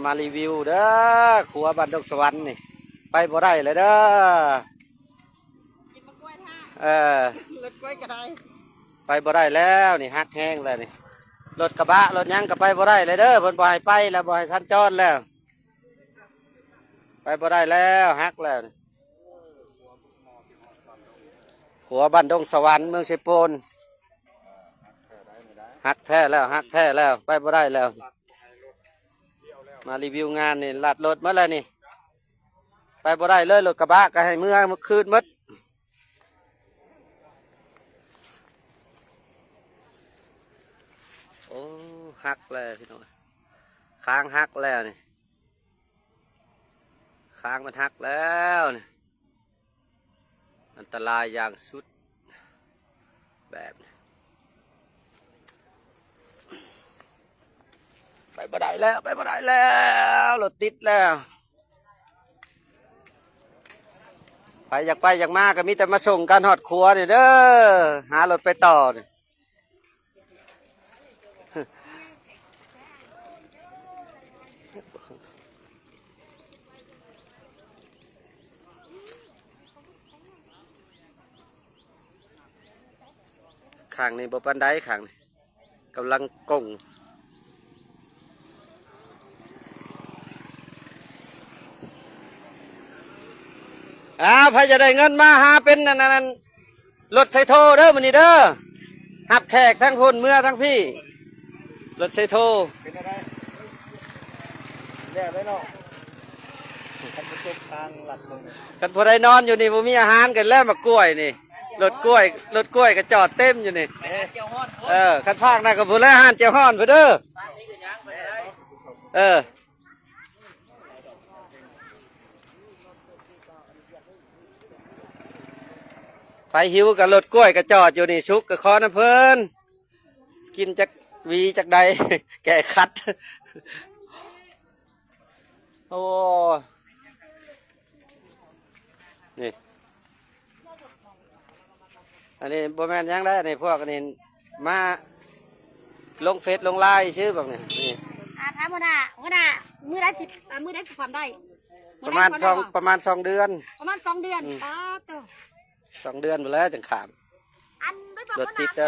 มารีวิวเด้อครัวบ้านดงสวรรค์นี่ไปบ่ได้เลยเด้อกินมะกล้วยท่าเออรถกล้วยก็ได้ไปบ่ได้แล้วนี่ฮักแห้งเลยนี่รถกระบะรถยังก็ไปบ่ได้เลยเด้อเพิ่นบ่ให้ไปแล้วบ่ให้สัญจรแล้วไปบ่ได้แล้วฮักแล้วครัวบ้านดงสวรรค์เมืองเชยโปนฮักแท้แล้วฮักแท้แล้วไปบ่ได้แล้วมารีวิวงานนี่ลัดรถเมื่อไรนี่ไปบ่ได้เลยรถกระบะก็ให้เมื่อคืนมัดโอ้ฮักเลยพี่น้องค้างฮักแล้วนี่ค้างมันฮักแล้วนี่อันตรายอย่างสุดแบบไปบ่ได้แล้วไปบ่ได้แล้วรถติดแล้วไปอยากไปอยากมาก็มีแต่มาส่งการหอดครัวนี่เด้อหารถไปต่อนี่ข้างนี้บ่ปานใดข้างนี้กำลังกงพายจะได้เงินมาหาเป็นนั่นรถไซโทเด้อมันนี่เด้อหับแขกทั้งพุ่นเมื่อทั้งพี่รถไซโทเป็นอะไรแย่ได้เนาะกันประจบทางหลักมึงกันพอได้นอนอยู่นี่บ่มีอาหารกันแล้วมากล้วยนี่รถกล้วยก็จอดเต็มอยู่นี่กันพากน่ะก็บ่แล้วอาหารเจียวฮ้อนเพิ่นเด้อไปหิวกับรถกล้วยก็จอดอยู่นี่ชุกกับคอน้ำเพิ่นกินจากวีจากใด แก่คัดโอ้นี่อันนี้บ่แม่นยังได้ในพวกนี้มาลงเฟซลงไลน์ชื่อแบบนี้นี่ถามหัวหน้ามือได้ผิดมือได้ผิดความได้ประมาณ2 เดือนประมาณ2 เดือนป้าตัว2 เดือนไปแล้วจังขามอันไม่บอกรถติดเด้อ